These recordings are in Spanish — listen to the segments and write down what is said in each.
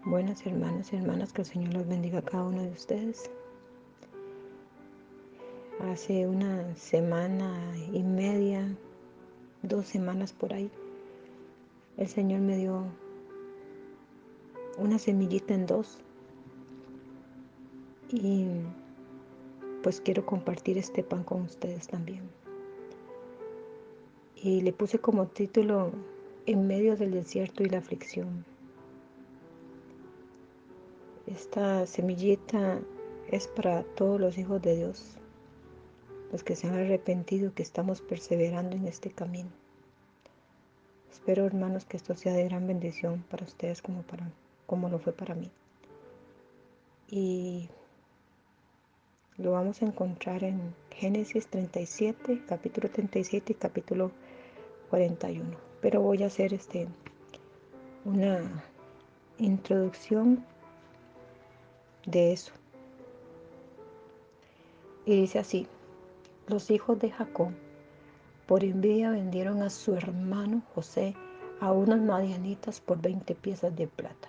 Buenas hermanos y hermanas, que el Señor los bendiga a cada uno de ustedes. Hace una semana y media, 2 semanas por ahí, el Señor me dio una semillita en dos y pues quiero compartir este pan con ustedes también. Y le puse como título: En medio del desierto y la aflicción. Esta semillita es para todos los hijos de Dios, los que se han arrepentido, que estamos perseverando en este camino. Espero, hermanos, que esto sea de gran bendición para ustedes como lo fue para mí. Y lo vamos a encontrar en Génesis 37, capítulo 37 y capítulo 41. Pero voy a hacer una introducción de eso. Y dice así: los hijos de Jacob por envidia vendieron a su hermano José a unos madianitas por 20 piezas de plata.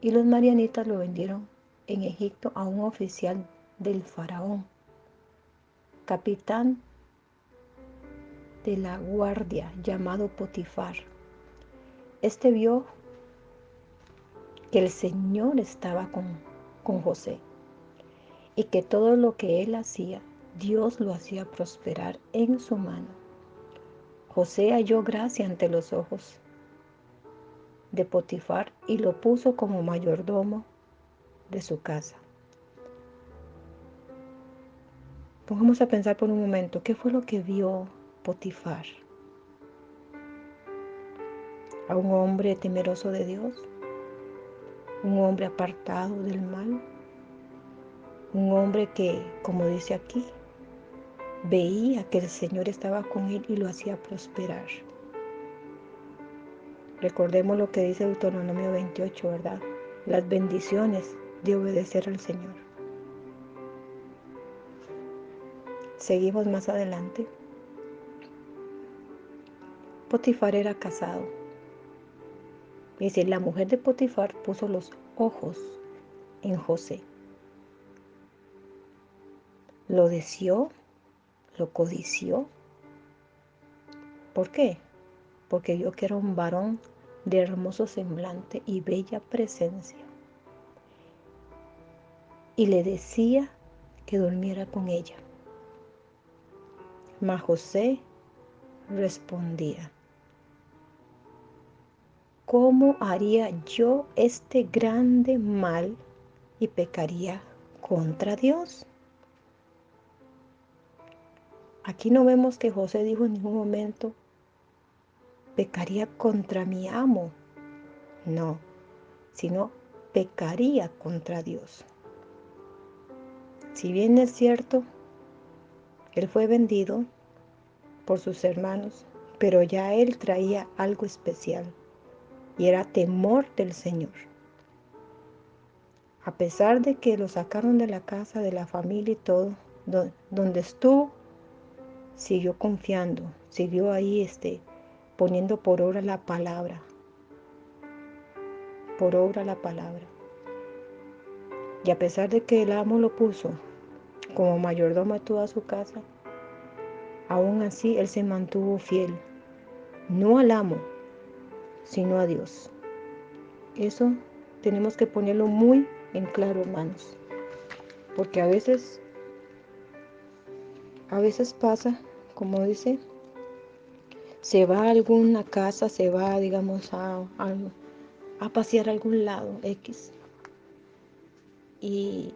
Y los madianitas lo vendieron en Egipto a un oficial del faraón, capitán de la guardia, llamado Potifar. Este vio que el Señor estaba con José y que todo lo que él hacía, Dios lo hacía prosperar en su mano. José halló gracia ante los ojos de Potifar y lo puso como mayordomo de su casa. Pongamos a pensar por un momento, ¿qué fue lo que vio Potifar? ¿A un hombre temeroso de Dios? ¿Un hombre apartado del mal? Un hombre que, como dice aquí, veía que el Señor estaba con él y lo hacía prosperar. Recordemos lo que dice Deuteronomio 28, ¿verdad? Las bendiciones de obedecer al Señor. Seguimos más adelante. Potifar era casado. Dice, la mujer de Potifar puso los ojos en José. Lo deseó, lo codició. ¿Por qué? Porque vio que era un varón de hermoso semblante y bella presencia. Y le decía que durmiera con ella. Mas José respondía: ¿cómo haría yo este grande mal y pecaría contra Dios? Aquí no vemos que José dijo en ningún momento: pecaría contra mi amo. No, sino pecaría contra Dios. Si bien es cierto, él fue vendido por sus hermanos, pero ya él traía algo especial y era temor del Señor. A pesar de que lo sacaron de la casa, de la familia y todo, donde estuvo, siguió confiando, siguió ahí poniendo por obra la palabra, por obra la palabra. Y a pesar de que el amo lo puso como mayordomo de toda su casa, aún así él se mantuvo fiel, no al amo, sino a Dios. Eso tenemos que ponerlo muy en claro, hermanos, porque a veces pasa, como dice, se va a alguna casa, se va, digamos, a pasear a algún lado X, y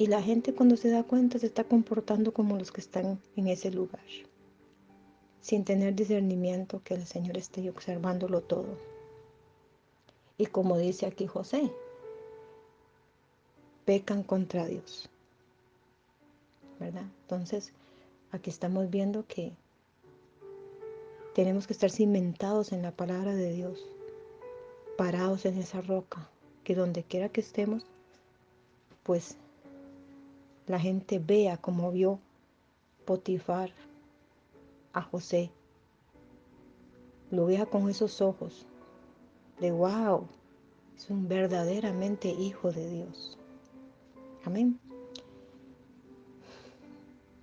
la gente, cuando se da cuenta, se está comportando como los que están en ese lugar, sin tener discernimiento que el Señor esté observándolo todo. Y como dice aquí José, pecan contra Dios, ¿verdad? Entonces, aquí estamos viendo que tenemos que estar cimentados en la palabra de Dios, parados en esa roca, que donde quiera que estemos, pues la gente vea como vio Potifar a José, lo vea con esos ojos de wow, Es un verdaderamente hijo de Dios. Amén.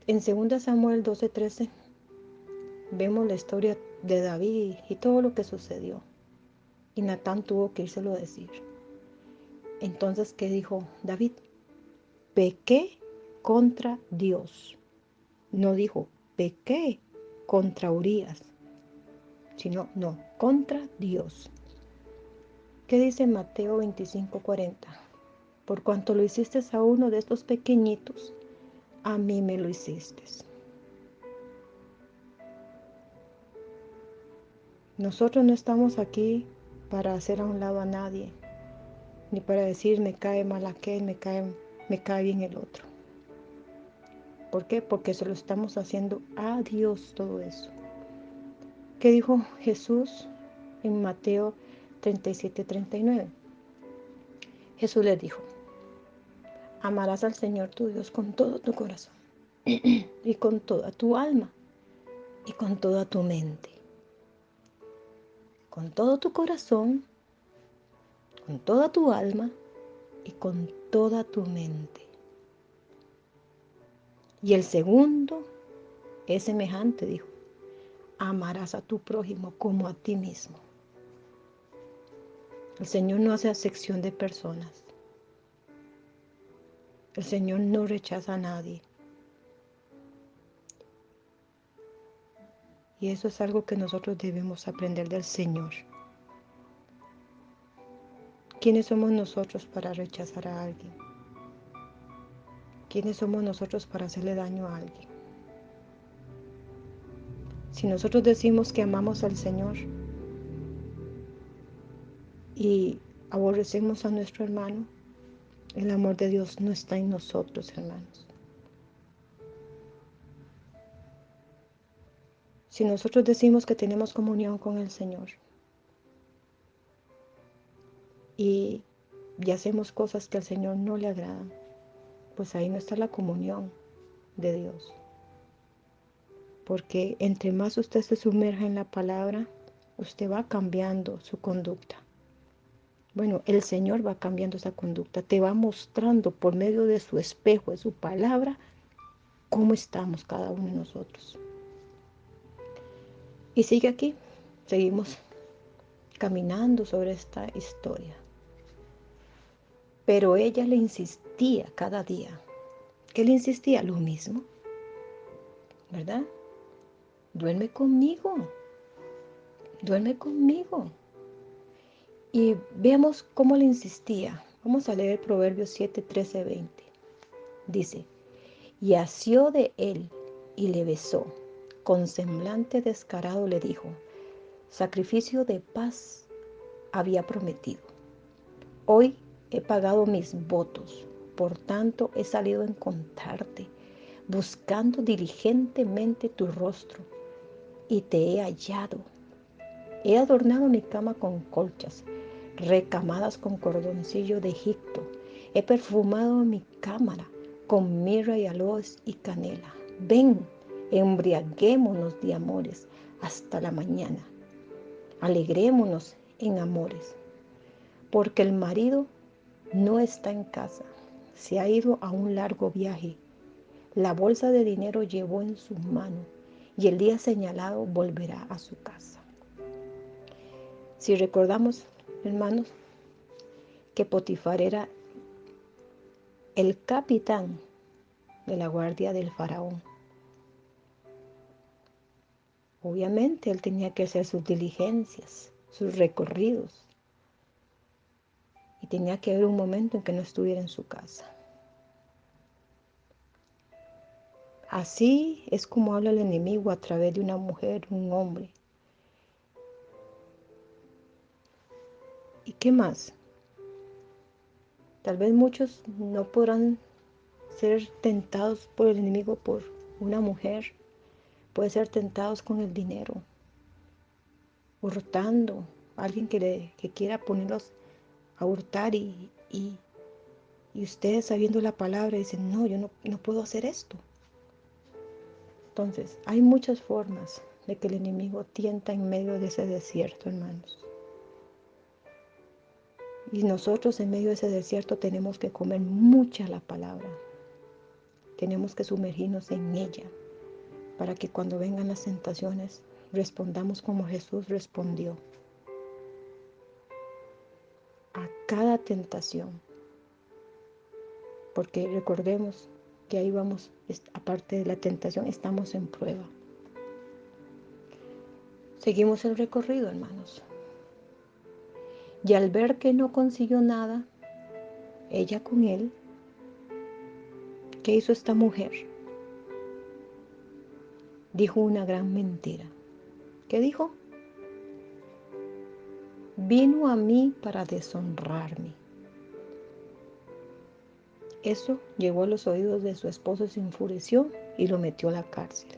En 2 Samuel 12:13 vemos la historia de David y todo lo que sucedió. Y Natán tuvo que írselo a decir. Entonces, ¿qué dijo David? Pequé contra Dios. No dijo, pequé contra Urías, sino, no, contra Dios. ¿Qué dice Mateo 25:40? Por cuanto lo hiciste a uno de estos pequeñitos, a mí me lo hiciste. Nosotros no estamos aquí para hacer a un lado a nadie, ni para decir me cae mal aquel, me cae bien el otro. ¿Por qué? Porque se lo estamos haciendo a Dios todo eso. ¿Qué dijo Jesús en Mateo 37:39? Jesús les dijo, amarás al Señor tu Dios con todo tu corazón y con toda tu alma y con toda tu mente. Con todo tu corazón, con toda tu alma y con toda tu mente. Y el segundo es semejante, dijo, amarás a tu prójimo como a ti mismo. El Señor no hace acepción de personas. El Señor no rechaza a nadie. Y eso es algo que nosotros debemos aprender del Señor. ¿Quiénes somos nosotros para rechazar a alguien? ¿Quiénes somos nosotros para hacerle daño a alguien? Si nosotros decimos que amamos al Señor y aborrecemos a nuestro hermano, el amor de Dios no está en nosotros, hermanos. Si nosotros decimos que tenemos comunión con el Señor y hacemos cosas que al Señor no le agradan, pues ahí no está la comunión de Dios. Porque entre más usted se sumerja en la palabra, usted va cambiando su conducta. Bueno, el Señor va cambiando esa conducta, te va mostrando por medio de su espejo, de su palabra, cómo estamos cada uno de nosotros. Y sigue aquí, seguimos caminando sobre esta historia. Pero ella le insistía cada día. ¿Qué le insistía? Lo mismo, ¿verdad? Duerme conmigo, duerme conmigo. Y veamos cómo le insistía. Vamos a leer Proverbios 7, 13, 20. Dice, y asió de él y le besó. Con semblante descarado le dijo, sacrificio de paz había prometido. Hoy he pagado mis votos, por tanto he salido a encontrarte, buscando diligentemente tu rostro, y te he hallado. He adornado mi cama con colchas, recamadas con cordoncillo de Egipto. He perfumado mi cámara con mirra y aloes y canela. Ven, embriaguémonos de amores hasta la mañana. Alegrémonos en amores, porque el marido no está en casa, se ha ido a un largo viaje. La bolsa de dinero llevó en su mano y el día señalado volverá a su casa. Si recordamos, hermanos, que Potifar era el capitán de la guardia del faraón. Obviamente él tenía que hacer sus diligencias, sus recorridos, y tenía que haber un momento en que no estuviera en su casa. Así es como habla el enemigo a través de una mujer, un hombre. ¿Y qué más? Tal vez muchos no podrán ser tentados por el enemigo por una mujer. Puede ser tentados con el dinero, hurtando, alguien que quiera ponerlos a hurtar y ustedes sabiendo la palabra dicen, no, yo no puedo hacer esto. Entonces, hay muchas formas de que el enemigo tienta en medio de ese desierto, hermanos. Y nosotros en medio de ese desierto tenemos que comer mucha la palabra. Tenemos que sumergirnos en ella para que cuando vengan las tentaciones respondamos como Jesús respondió a cada tentación. Porque recordemos que ahí vamos, aparte de la tentación, estamos en prueba. Seguimos el recorrido, hermanos. Y al ver que no consiguió nada, ella con él, ¿qué hizo esta mujer? Dijo una gran mentira. ¿Qué dijo? Vino a mí para deshonrarme. Eso llegó a los oídos de su esposo, se enfureció y lo metió a la cárcel.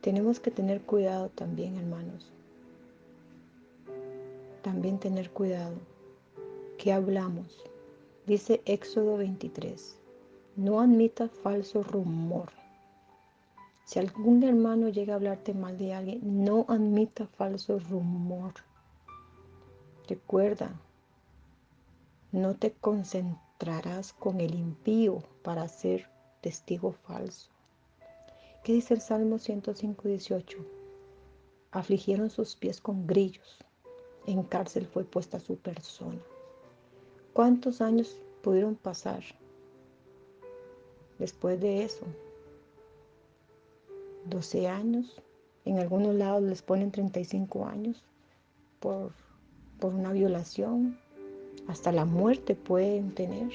Tenemos que tener cuidado también, hermanos. También tener cuidado. ¿Qué hablamos? Dice Éxodo 23. No admita falso rumor. Si algún hermano llega a hablarte mal de alguien, no admita falso rumor. Recuerda, no te concentrarás con el impío para ser testigo falso. ¿Qué dice el Salmo 105:18? Afligieron sus pies con grillos. En cárcel fue puesta su persona. ¿Cuántos años pudieron pasar después de eso? 12 años. En algunos lados les ponen 35 años por una violación. Hasta la muerte pueden tener.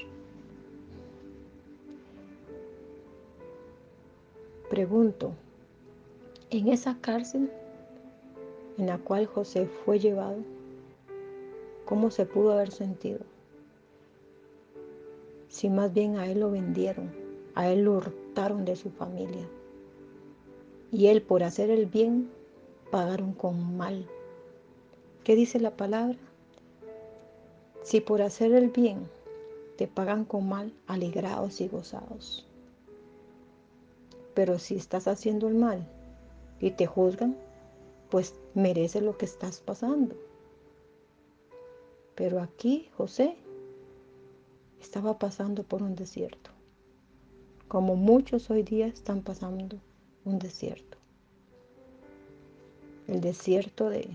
Pregunto, en esa cárcel en la cual José fue llevado, ¿cómo se pudo haber sentido? Si más bien a él lo vendieron, a él lo hurtaron de su familia. Y él, por hacer el bien, pagaron con mal. ¿Qué dice la palabra? Si por hacer el bien te pagan con mal, alegraos y gozaos. Pero si estás haciendo el mal y te juzgan, pues merece lo que estás pasando. Pero aquí José estaba pasando por un desierto, como muchos hoy día están pasando un desierto. El desierto de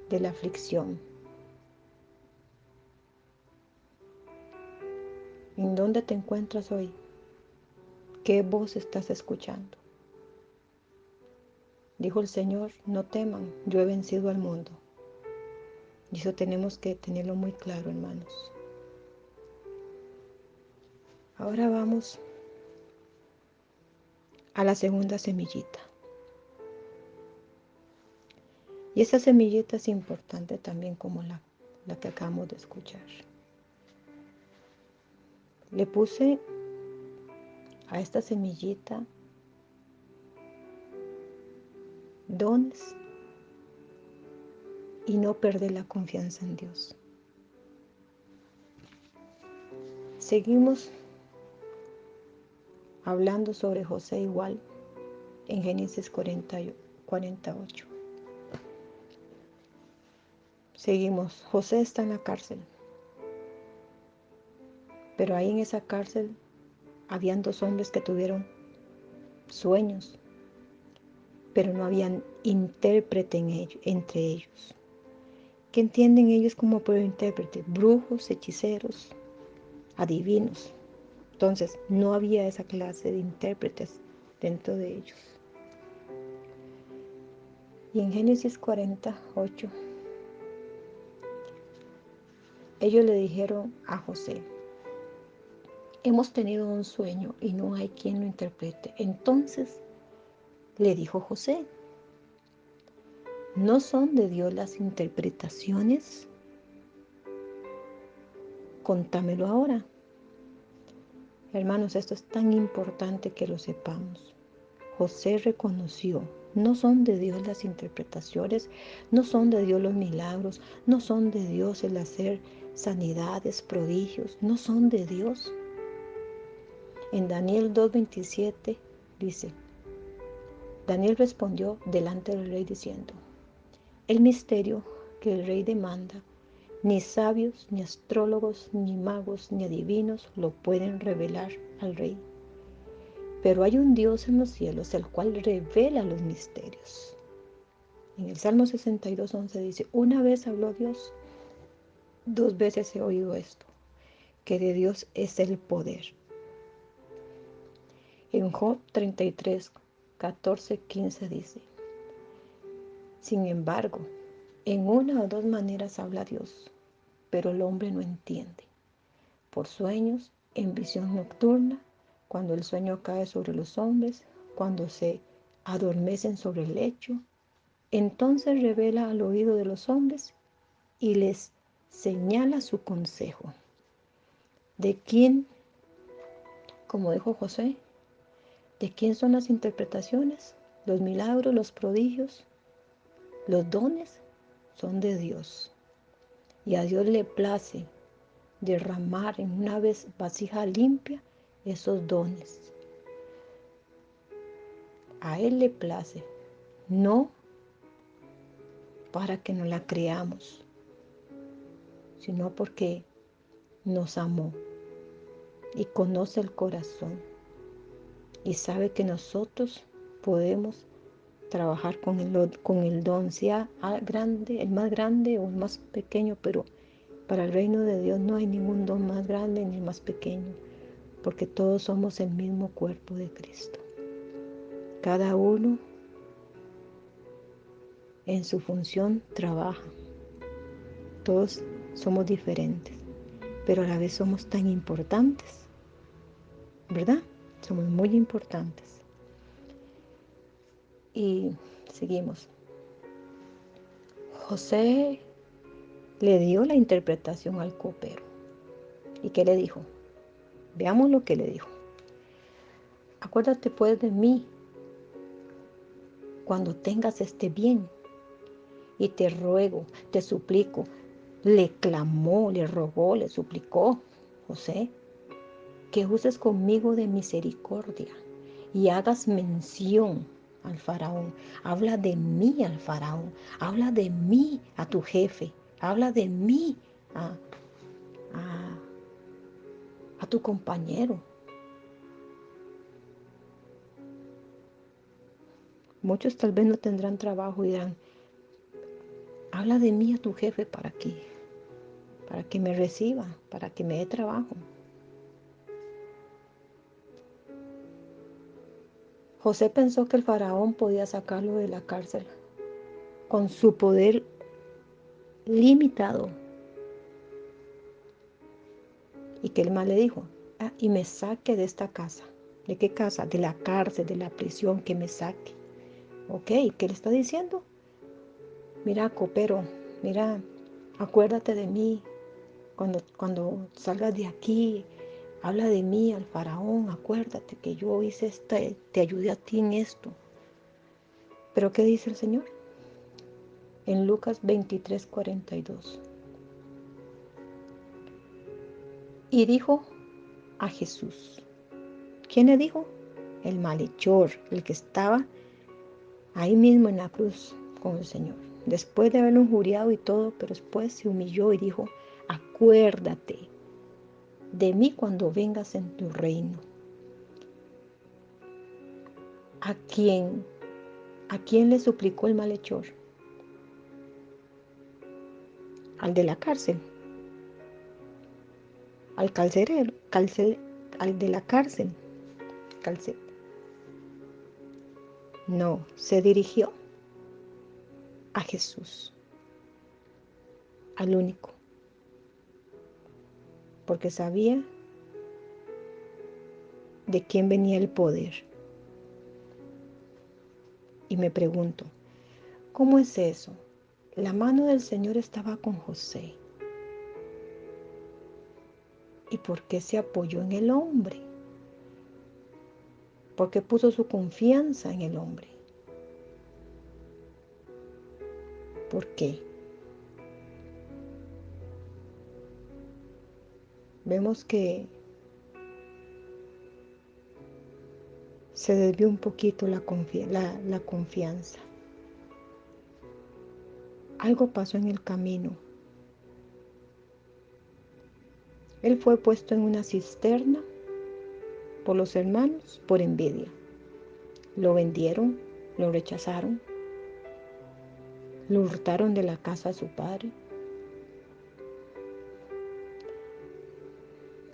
la aflicción. ¿En dónde te encuentras hoy? ¿Qué voz estás escuchando? Dijo el Señor, no teman, yo he vencido al mundo. Y eso tenemos que tenerlo muy claro, hermanos. Ahora vamos a la segunda semillita. Y esa semillita es importante también como la que acabamos de escuchar. Le puse a esta semillita dones y no perder la confianza en Dios. Seguimos hablando sobre José igual en Génesis 48. Seguimos, José está en la cárcel, pero ahí en esa cárcel habían 2 hombres que tuvieron sueños, pero no habían intérprete entre ellos. ¿Qué entienden ellos como por intérprete? Brujos, hechiceros, adivinos. Entonces, no había esa clase de intérpretes dentro de ellos. Y en Génesis 48, ellos le dijeron a José, hemos tenido un sueño y no hay quien lo interprete. Entonces le dijo José, ¿no son de Dios las interpretaciones? Contámelo ahora. Hermanos, esto es tan importante que lo sepamos. José reconoció, no son de Dios las interpretaciones, no son de Dios los milagros, no son de Dios el hacer sanidades, prodigios, no son de Dios. En Daniel 2:27 dice, Daniel respondió delante del rey diciendo, el misterio que el rey demanda. Ni sabios, ni astrólogos, ni magos, ni adivinos lo pueden revelar al rey. Pero hay un Dios en los cielos, el cual revela los misterios. En el Salmo 62:11 dice, una vez habló Dios, dos veces he oído esto, que de Dios es el poder. En Job 33:14-15 dice, sin embargo, en una o dos maneras habla Dios, pero el hombre no entiende. Por sueños, en visión nocturna, cuando el sueño cae sobre los hombres, cuando se adormecen sobre el lecho, entonces revela al oído de los hombres y les señala su consejo. ¿De quién, como dijo José, de quién son las interpretaciones? Los milagros, los prodigios, los dones son de Dios. Y a Dios le place derramar en una vasija limpia esos dones. A Él le place, no para que no la creamos, sino porque nos amó y conoce el corazón y sabe que nosotros podemos trabajar con el don, sea grande, el más grande o el más pequeño, pero para el reino de Dios no hay ningún don más grande ni más pequeño, porque todos somos el mismo cuerpo de Cristo. Cada uno en su función trabaja. Todos somos diferentes, pero a la vez somos tan importantes, ¿verdad? Somos muy importantes. Y seguimos. José le dio la interpretación al copero. ¿Y qué le dijo? Veamos lo que le dijo. Acuérdate pues de mí cuando tengas este bien, y te ruego, te suplico. Le clamó, le rogó, le suplicó, José, que uses conmigo de misericordia y hagas mención al faraón. Habla de mí al faraón, habla de mí a tu jefe, habla de mí a tu compañero. Muchos tal vez no tendrán trabajo y dirán, habla de mí a tu jefe para que me reciba, para que me dé trabajo. José pensó que el faraón podía sacarlo de la cárcel con su poder limitado. ¿Y qué más le dijo? Y me saque de esta casa. ¿De qué casa? De la cárcel, de la prisión, que me saque. Ok, ¿qué le está diciendo? Mira, copero, mira, acuérdate de mí. Cuando salgas de aquí, habla de mí al faraón. Acuérdate que yo hice te ayudé a ti en esto. ¿Pero qué dice el Señor? En Lucas 23:42. Y dijo a Jesús. ¿Quién le dijo? El malhechor, el que estaba ahí mismo en la cruz con el Señor. Después de haberlo injuriado y todo, pero después se humilló y dijo, acuérdate de mí cuando vengas en tu reino. ¿A quién le suplicó el malhechor? Al de la cárcel, al carcelero, al de la cárcel. No, se dirigió a Jesús, al único, porque sabía de quién venía el poder. Y me pregunto, ¿cómo es eso? La mano del Señor estaba con José. ¿Y por qué se apoyó en el hombre? ¿Por qué puso su confianza en el hombre? ¿Por qué? Vemos que se desvió un poquito la confianza. algo pasó en el camino. Él fue puesto en una cisterna por los hermanos por envidia. Lo vendieron, lo rechazaron, lo hurtaron de la casa de su padre,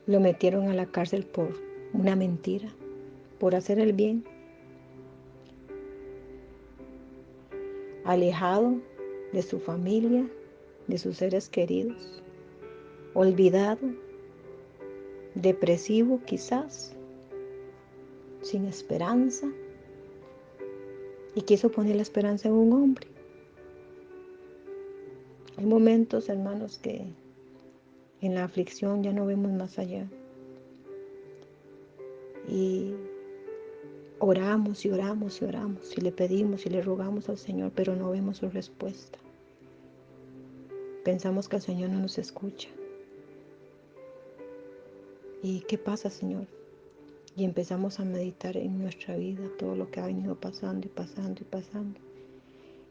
lo metieron a la cárcel por una mentira, por hacer el bien, alejado de su familia, de sus seres queridos, olvidado, depresivo quizás, sin esperanza, y quiso poner la esperanza en un hombre. Hay momentos, hermanos, que en la aflicción ya no vemos más allá. Y oramos y oramos y oramos y le pedimos y le rogamos al Señor, pero no vemos su respuesta. Pensamos que el Señor no nos escucha. ¿Y qué pasa, Señor? Y empezamos a meditar en nuestra vida todo lo que ha venido pasando y pasando y pasando.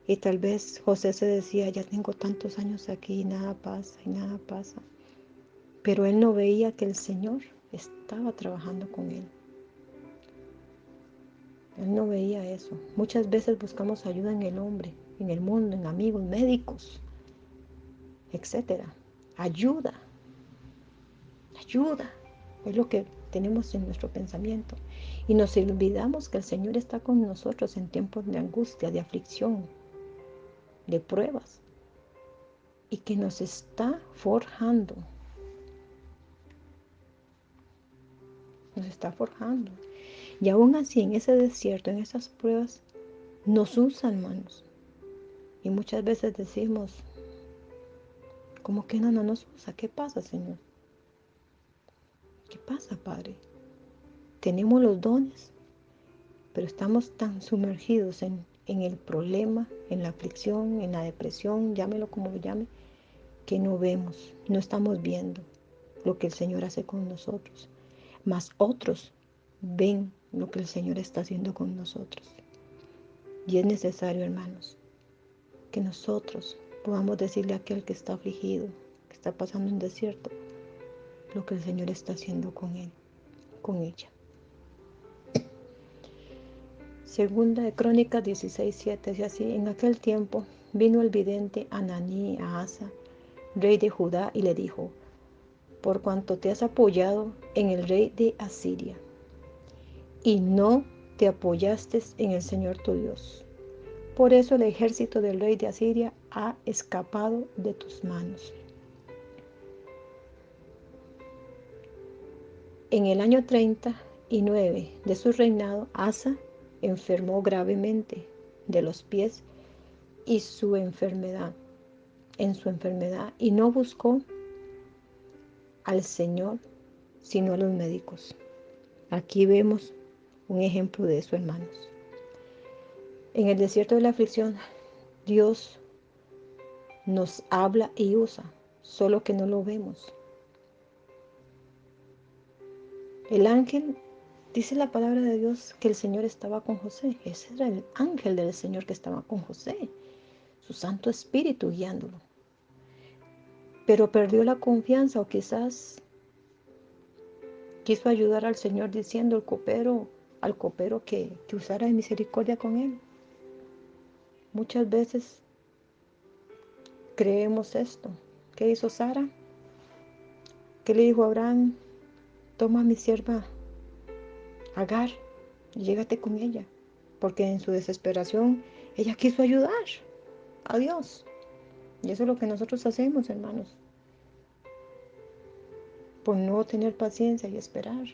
Y tal vez José se decía, ya tengo tantos años aquí y nada pasa y nada pasa. Pero él no veía que el Señor estaba trabajando con él. Él no veía eso. Muchas veces buscamos ayuda en el hombre, en el mundo, en amigos, médicos, etcétera. Ayuda, ayuda. Es lo que tenemos en nuestro pensamiento. Y nos olvidamos que el Señor está con nosotros en tiempos de angustia, de aflicción, de pruebas. Y que nos está forjando. Nos está forjando. Y aún así, en ese desierto, en esas pruebas, nos usan, hermanos. Y muchas veces decimos, ¿cómo que no nos usa? ¿Qué pasa, Señor? ¿Qué pasa, Padre? Tenemos los dones, pero estamos tan sumergidos en el problema, en la aflicción, en la depresión, llámelo como lo llame, que no vemos, no estamos viendo lo que el Señor hace con nosotros. Mas otros ven lo que el Señor está haciendo con nosotros. Y es necesario, hermanos, que nosotros podamos decirle a aquel que está afligido, que está pasando un desierto, lo que el Señor está haciendo con él, con ella. Segunda de Crónicas 16:7 dice así: en aquel tiempo vino el vidente Ananí a Asa, rey de Judá, y le dijo: por cuanto te has apoyado en el rey de Asiria, y no te apoyaste en el Señor tu Dios, por eso el ejército del rey de Asiria ha escapado de tus manos. En el año 39 de su reinado, Asa enfermó gravemente de los pies y en su enfermedad, y no buscó al Señor, sino a los médicos. Aquí vemos un ejemplo de eso, hermanos. En el desierto de la aflicción, Dios nos habla y usa, solo que no lo vemos. El ángel, dice la palabra de Dios, que el Señor estaba con José. Ese era el ángel del Señor que estaba con José, su Santo Espíritu guiándolo. Pero perdió la confianza, o quizás quiso ayudar al Señor diciendo al copero que usara de misericordia con él. Muchas veces creemos esto. ¿Qué hizo Sara? ¿Qué le dijo a Abraham? Toma a mi sierva Agar y llégate con ella. Porque en su desesperación ella quiso ayudar a Dios. Y eso es lo que nosotros hacemos, hermanos, por no tener paciencia y esperar.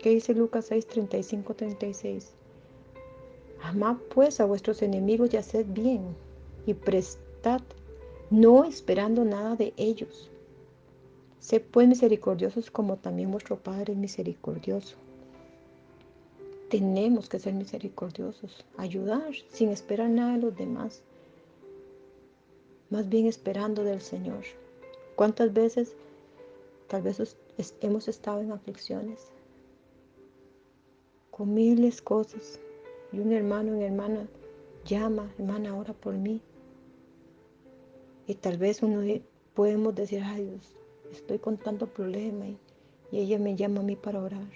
¿Qué dice Lucas 6:35-36? Amad pues a vuestros enemigos y haced bien, y prestad, no esperando nada de ellos. Sed pues misericordiosos como también vuestro Padre es misericordioso. Tenemos que ser misericordiosos, ayudar sin esperar nada de los demás, más bien esperando del Señor. ¿Cuántas veces tal vez hemos estado en aflicciones, con miles cosas, y un hermano, una hermana llama, hermana, ora por mí, Y tal vez podemos decir, ay Dios, estoy con tanto problema y ella me llama a mí para orar.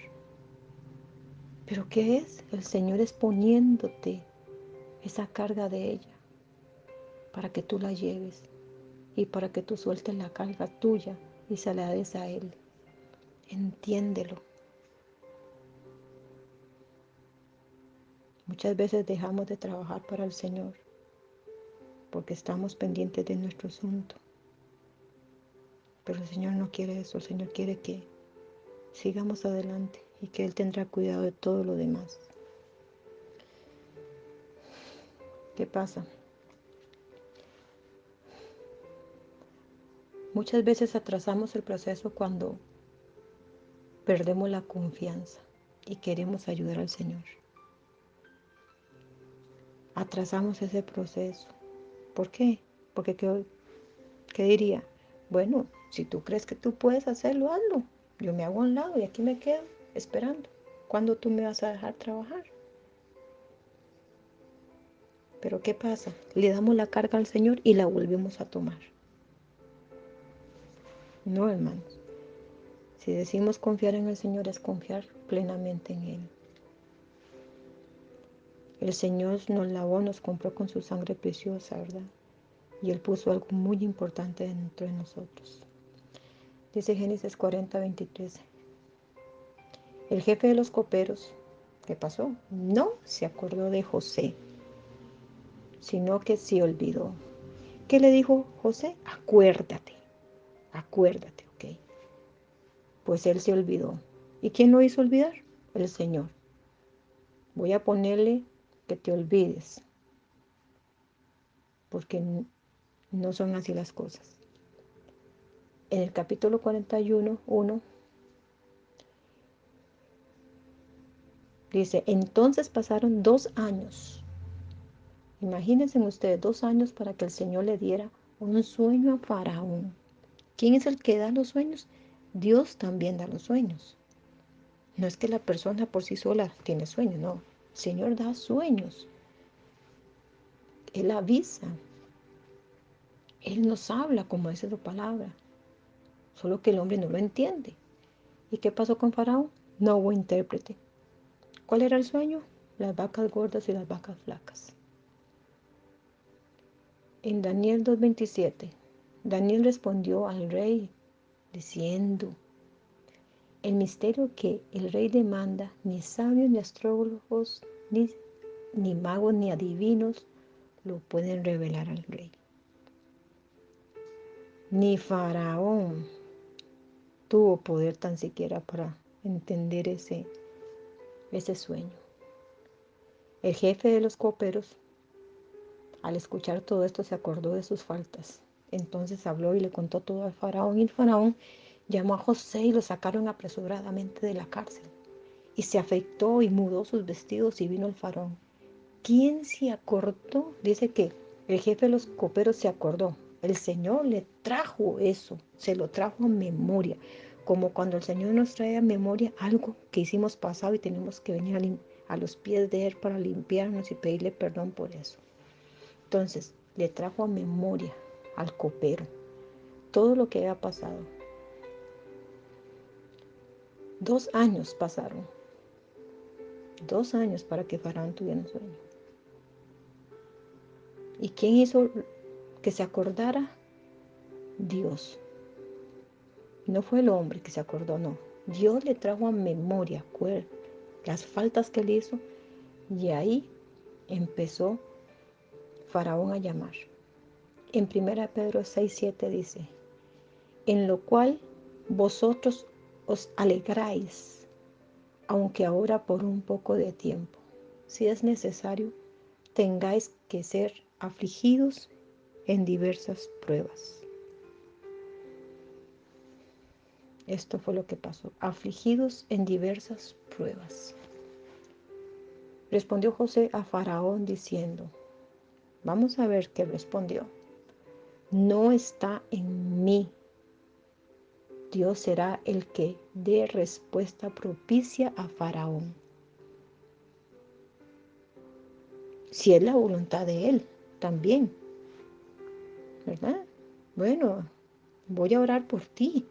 ¿Pero qué es? El Señor es poniéndote esa carga de ella para que tú la lleves y para que tú sueltes la carga tuya y se la des a Él. Entiéndelo. Muchas veces dejamos de trabajar para el Señor porque estamos pendientes de nuestro asunto. Pero el Señor no quiere eso. El Señor quiere que sigamos adelante y que Él tendrá cuidado de todo lo demás. ¿Qué pasa? Muchas veces atrasamos el proceso cuando perdemos la confianza y queremos ayudar al Señor. Atrasamos ese proceso. ¿Por qué? Porque ¿qué diría? Bueno, si tú crees que tú puedes hacerlo, hazlo. Yo me hago a un lado y aquí me quedo esperando. ¿Cuándo tú me vas a dejar trabajar? Pero ¿qué pasa? Le damos la carga al Señor y la volvemos a tomar. No, hermanos. Si decimos confiar en el Señor es confiar plenamente en Él. El Señor nos lavó, nos compró con su sangre preciosa, ¿verdad? Y Él puso algo muy importante dentro de nosotros. Dice Génesis 40:23. El jefe de los coperos, ¿qué pasó? No se acordó de José, sino que se olvidó. ¿Qué le dijo José? Acuérdate, ¿ok? Pues él se olvidó. ¿Y quién lo hizo olvidar? El Señor. Voy a ponerle que te olvides, porque no son así las cosas. En el capítulo 41:1 dice, entonces pasaron 2 años. Imagínense ustedes 2 años para que el Señor le diera un sueño a Faraón. ¿Quién es el que da los sueños? Dios también da los sueños. No es que la persona por sí sola tiene sueños, no. El Señor da sueños. Él avisa. Él nos habla como dice su palabra. Solo que el hombre no lo entiende. ¿Y qué pasó con Faraón? No hubo intérprete. ¿Cuál era el sueño? Las vacas gordas y las vacas flacas. En Daniel 2:27, Daniel respondió al rey diciendo, el misterio que el rey demanda, ni sabios, ni astrólogos, ni magos, ni adivinos lo pueden revelar al rey. Ni Faraón tuvo poder tan siquiera para entender ese sueño. El jefe de los coperos, al escuchar todo esto, se acordó de sus faltas. Entonces habló y le contó todo al Faraón. Y el Faraón llamó a José y lo sacaron apresuradamente de la cárcel. Y se afeitó y mudó sus vestidos y vino el Faraón. ¿Quién se acordó? Dice que el jefe de los coperos se acordó. El Señor le trajo eso, se lo trajo a memoria. Como cuando el Señor nos trae a memoria algo que hicimos pasado y tenemos que venir a los pies de Él para limpiarnos y pedirle perdón por eso. Entonces, le trajo a memoria al copero todo lo que había pasado. 2 años pasaron. 2 años para que Faraón tuviera un sueño. ¿Y quién hizo que se acordara? Dios. No fue el hombre que se acordó, no. Dios le trajo a memoria las faltas que él hizo y ahí empezó Faraón a llamar. En 1 Pedro 6:7 dice, en lo cual vosotros os alegráis, aunque ahora por un poco de tiempo, si es necesario, tengáis que ser afligidos en diversas pruebas. Esto fue lo que pasó, afligidos en diversas pruebas. Respondió José a Faraón diciendo, vamos a ver qué respondió. No está en mí. Dios será el que dé respuesta propicia a Faraón. Si es la voluntad de él, también, ¿verdad? bueno, voy a orar por ti,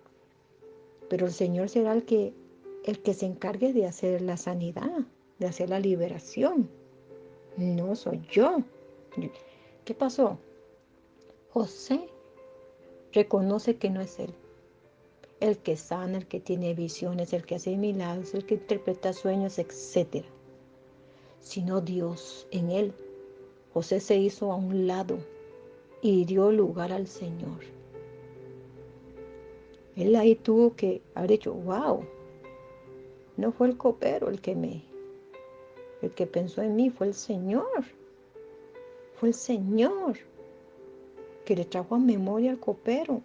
pero el Señor será el que se encargue de hacer la sanidad, de hacer la liberación. No soy yo. ¿Qué pasó? José reconoce que no es él. El que sana, el que tiene visiones, el que hace milagros, el que interpreta sueños, etcétera, sino Dios en él. José se hizo a un lado y dio lugar al Señor. Él ahí tuvo que haber dicho, wow, no fue el copero el que pensó en mí, fue el Señor. Fue el Señor que le trajo a memoria al copero.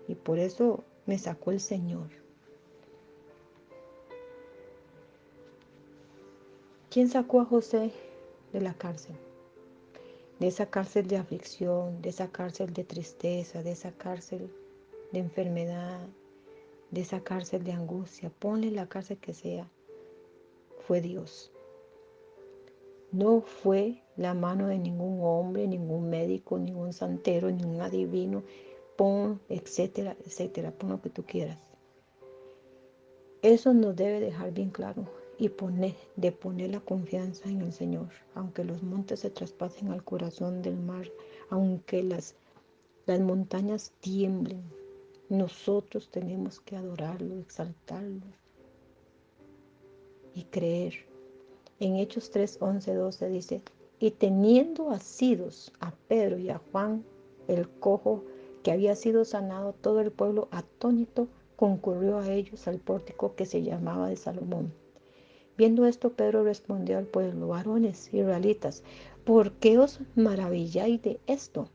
Y por eso me sacó el Señor. ¿Quién sacó a José de la cárcel? De esa cárcel de aflicción, de esa cárcel de tristeza, de esa cárcel de enfermedad, de esa cárcel de angustia. Ponle la cárcel que sea. Fue Dios. No fue la mano de ningún hombre, ningún médico, ningún santero, ningún adivino. Pon, etcétera, etcétera. Pon lo que tú quieras. Eso nos debe dejar bien claro y poner la confianza en el Señor. Aunque los montes se traspasen al corazón del mar, aunque las montañas tiemblen, nosotros tenemos que adorarlo, exaltarlo y creer. En Hechos 3, 11, 12 dice, y teniendo asidos a Pedro y a Juan, el cojo que había sido sanado, todo el pueblo atónito concurrió a ellos al pórtico que se llamaba de Salomón. Viendo esto, Pedro respondió al pueblo, varones israelitas, ¿por qué os maravilláis de esto?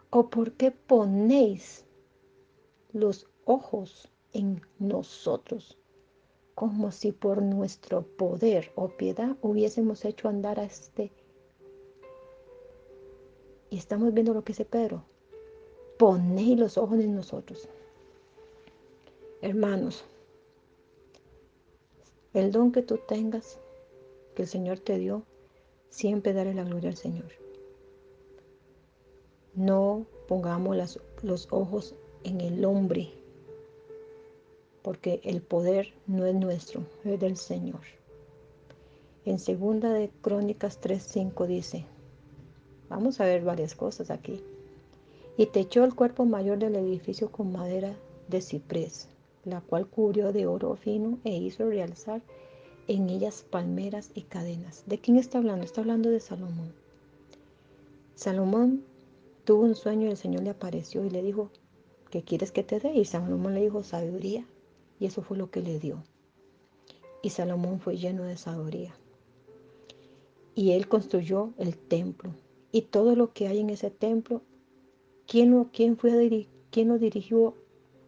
¿O por qué ponéis los ojos en nosotros, como si por nuestro poder o piedad hubiésemos hecho andar a este? Y estamos viendo lo que dice Pedro. Ponéis los ojos en nosotros. Hermanos, el don que tú tengas, que el Señor te dio, siempre darle la gloria al Señor. No pongamos los ojos en el hombre, porque el poder no es nuestro, es del Señor. En segunda de Crónicas 3:5 dice, vamos a ver varias cosas aquí. Y techó el cuerpo mayor del edificio con madera de ciprés, la cual cubrió de oro fino e hizo realzar en ellas palmeras y cadenas. ¿De quién está hablando? Está hablando de Salomón. Salomón tuvo un sueño y el Señor le apareció y le dijo, ¿qué quieres que te dé? Y Salomón le dijo, sabiduría. Y eso fue lo que le dio. Y Salomón fue lleno de sabiduría. Y él construyó el templo. Y todo lo que hay en ese templo, ¿quién lo dirigió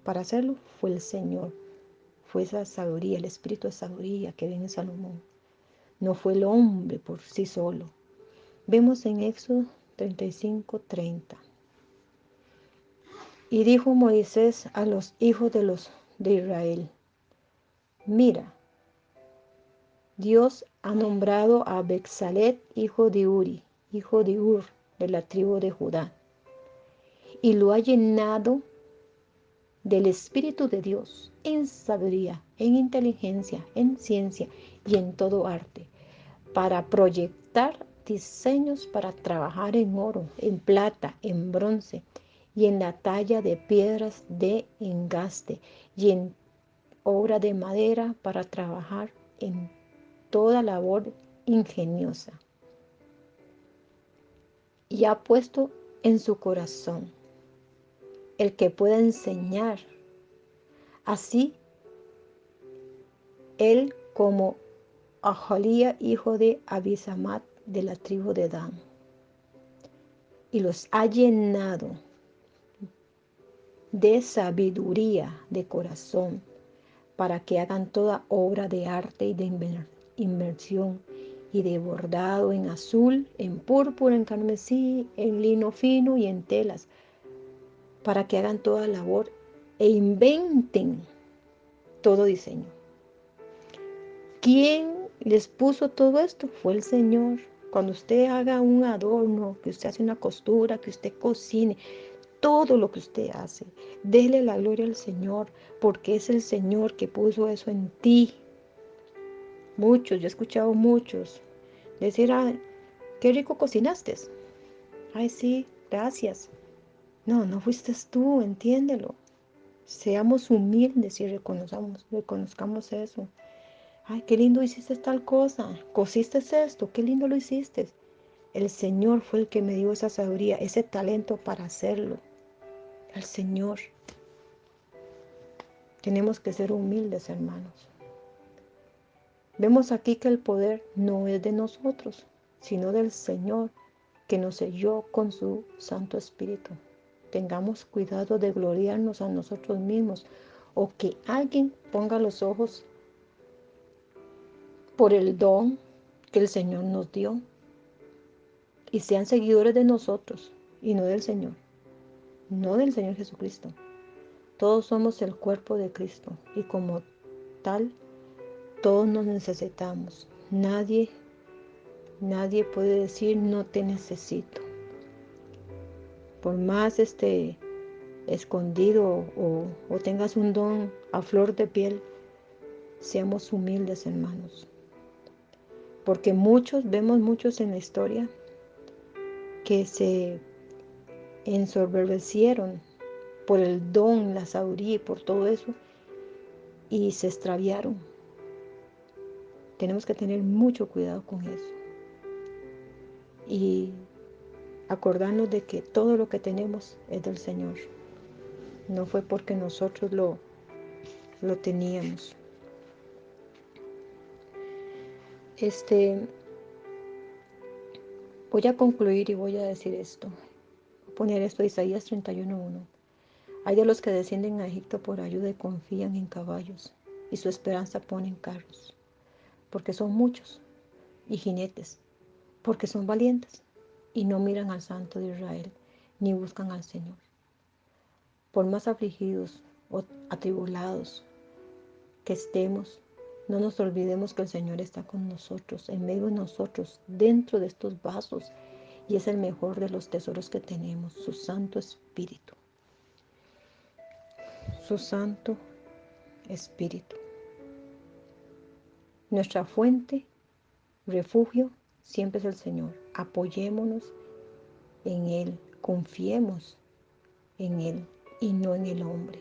para hacerlo? Fue el Señor. Fue esa sabiduría, el espíritu de sabiduría que viene en Salomón. No fue el hombre por sí solo. Vemos en Éxodo 35:30. Y dijo Moisés a los hijos de Israel, mira, Dios ha nombrado a Bezalel, hijo de Uri, hijo de Ur, de la tribu de Judá, y lo ha llenado del Espíritu de Dios, en sabiduría, en inteligencia, en ciencia y en todo arte, para proyectar diseños para trabajar en oro, en plata, en bronce y en la talla de piedras de engaste y en obra de madera para trabajar en toda labor ingeniosa. Y ha puesto en su corazón el que pueda enseñar. Así él como Ajalía, hijo de Abisamat, de la tribu de Dan, y los ha llenado de sabiduría de corazón para que hagan toda obra de arte y de inmersión y de bordado en azul, en púrpura, en carmesí, en lino fino y en telas, para que hagan toda labor e inventen todo diseño. ¿Quién les puso todo esto? Fue el Señor. Cuando usted haga un adorno, que usted hace una costura, que usted cocine, todo lo que usted hace. Dele la gloria al Señor, porque es el Señor que puso eso en ti. Muchos, yo he escuchado muchos decir, ay, qué rico cocinaste. Ay, sí, gracias. No, no fuiste tú, entiéndelo. Seamos humildes y reconozcamos eso. Ay, qué lindo hiciste tal cosa. Cosiste esto, qué lindo lo hiciste. El Señor fue el que me dio esa sabiduría, ese talento para hacerlo. El Señor. Tenemos que ser humildes, hermanos. Vemos aquí que el poder no es de nosotros, sino del Señor, que nos selló con su Santo Espíritu. Tengamos cuidado de gloriarnos a nosotros mismos o que alguien ponga los ojos por el don que el Señor nos dio y sean seguidores de nosotros y no del Señor, no del Señor Jesucristo. Todos somos el cuerpo de Cristo y como tal, todos nos necesitamos. Nadie puede decir no te necesito. Por más escondido o tengas un don a flor de piel, seamos humildes, hermanos. Porque vemos muchos en la historia que se ensoberbecieron por el don, la sabiduría y por todo eso y se extraviaron. Tenemos que tener mucho cuidado con eso y acordarnos de que todo lo que tenemos es del Señor. No fue porque nosotros lo teníamos. Voy a concluir y voy a decir esto. Voy a poner esto, Isaías 31:1. Hay de los que descienden a Egipto por ayuda y confían en caballos, y su esperanza pone en carros, porque son muchos, y jinetes, porque son valientes, y no miran al Santo de Israel, ni buscan al Señor. Por más afligidos o atribulados que estemos, no nos olvidemos que el Señor está con nosotros, en medio de nosotros, dentro de estos vasos, y es el mejor de los tesoros que tenemos, su Santo Espíritu. Su Santo Espíritu. Nuestra fuente, refugio, siempre es el Señor. Apoyémonos en Él, confiemos en Él y no en el hombre.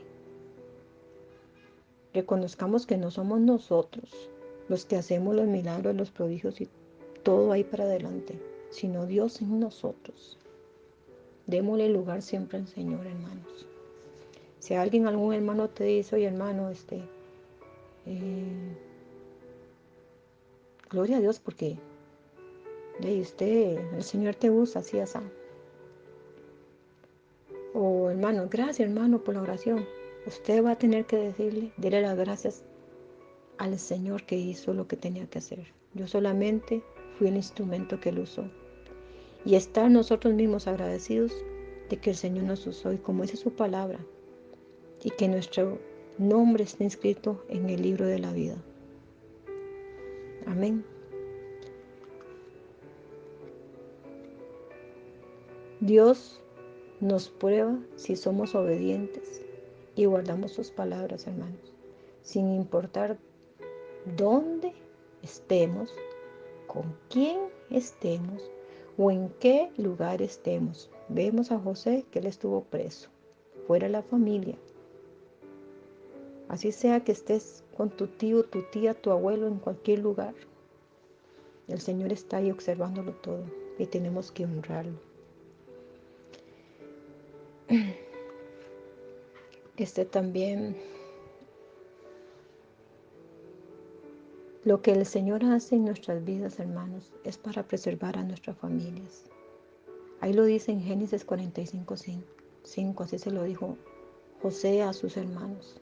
Reconozcamos que no somos nosotros los que hacemos los milagros, los prodigios y todo ahí para adelante, sino Dios en nosotros. Démosle lugar siempre al Señor, hermanos. Si algún hermano te dice, oye hermano, gloria a Dios porque el Señor te usa así, así. O hermano, gracias hermano por la oración. Usted va a tener que dile las gracias al Señor que hizo lo que tenía que hacer. Yo solamente fui el instrumento que Él usó. Y estar nosotros mismos agradecidos de que el Señor nos usó y como dice su palabra, y que nuestro nombre esté inscrito en el libro de la vida. Amén. Dios nos prueba si somos obedientes y guardamos sus palabras, hermanos, sin importar dónde estemos, con quién estemos o en qué lugar estemos. Vemos a José que él estuvo preso, fuera de la familia. Así sea que estés con tu tío, tu tía, tu abuelo en cualquier lugar. El Señor está ahí observándolo todo y tenemos que honrarlo. También lo que el Señor hace en nuestras vidas, hermanos, es para preservar a nuestras familias. Ahí lo dice en Génesis 45:5, así se lo dijo José a sus hermanos.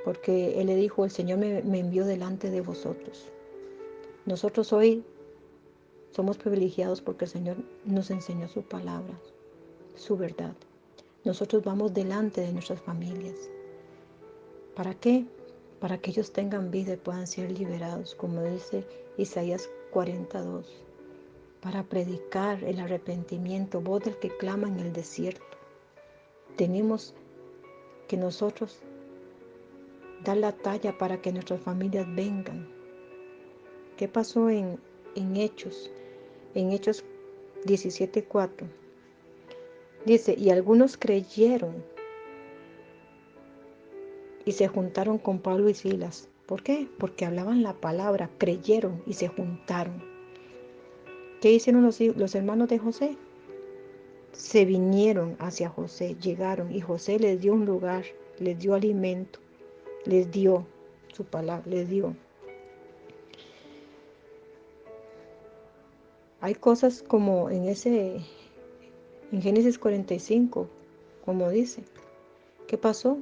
Porque Él le dijo, el Señor me envió delante de vosotros. Nosotros hoy somos privilegiados porque el Señor nos enseñó su palabra, su verdad. Nosotros vamos delante de nuestras familias. ¿Para qué? Para que ellos tengan vida y puedan ser liberados, como dice Isaías 42. para predicar el arrepentimiento, voz del que clama en el desierto. Tenemos que nosotros dar la talla para que nuestras familias vengan. ¿Qué pasó en Hechos? En Hechos 17:4. Dice, y algunos creyeron y se juntaron con Pablo y Silas. ¿Por qué? Porque hablaban la palabra, creyeron y se juntaron. ¿Qué hicieron los hermanos de José? Se vinieron hacia José, llegaron y José les dio un lugar, les dio alimento, les dio su palabra, les dio. Hay cosas como en Génesis 45, como dice. ¿Qué pasó?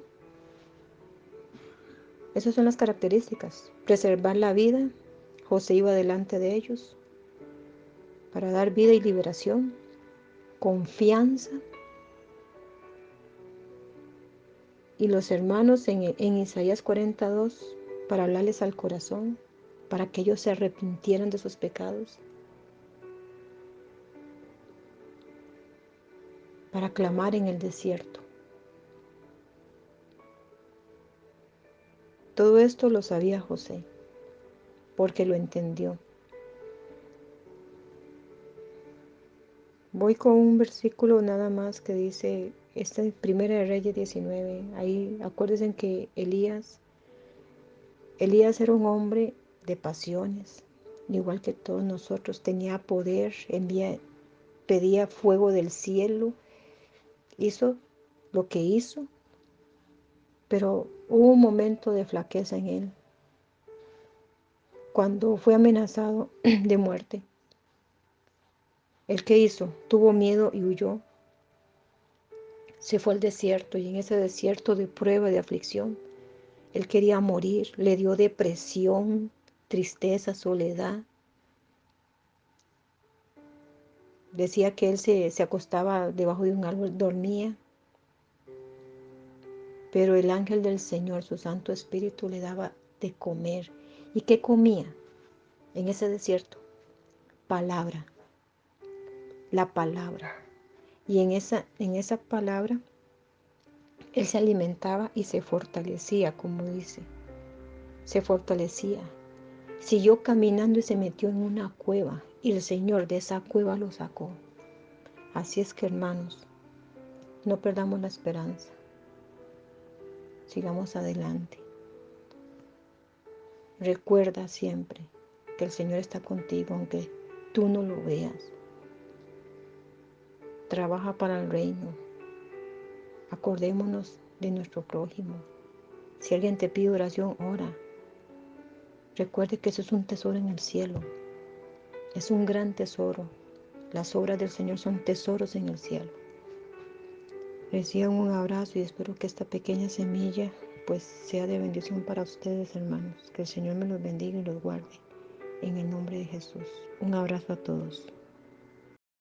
Esas son las características. Preservar la vida. José iba delante de ellos para dar vida y liberación. Confianza. Y los hermanos en Isaías 42 para hablarles al corazón, para que ellos se arrepintieran de sus pecados, para clamar en el desierto. Todo esto lo sabía José, porque lo entendió. Voy con un versículo nada más que dice, esta es Primera de Reyes 19, ahí acuérdense que Elías era un hombre de pasiones, igual que todos nosotros, tenía poder, pedía fuego del cielo, hizo lo que hizo, pero hubo un momento de flaqueza en él, cuando fue amenazado de muerte. ¿El qué hizo? Tuvo miedo y huyó. Se fue al desierto y en ese desierto de prueba, de aflicción, él quería morir, le dio depresión, tristeza, soledad. Decía que él se acostaba debajo de un árbol, dormía, pero el ángel del Señor, su Santo Espíritu, le daba de comer. ¿Y qué comía en ese desierto? Palabra, la palabra. Y en esa palabra, él se alimentaba y se fortalecía, como dice, se fortalecía. Siguió caminando y se metió en una cueva, y el Señor de esa cueva lo sacó. Así es que, hermanos, no perdamos la esperanza. Sigamos adelante. Recuerda siempre que el Señor está contigo, aunque tú no lo veas. Trabaja para el reino. Acordémonos de nuestro prójimo. Si alguien te pide oración, ora. Recuerde que eso es un tesoro en el cielo. Es un gran tesoro. Las obras del Señor son tesoros en el cielo. Reciban un abrazo y espero que esta pequeña semilla pues sea de bendición para ustedes, hermanos. Que el Señor me los bendiga y los guarde. En el nombre de Jesús. Un abrazo a todos.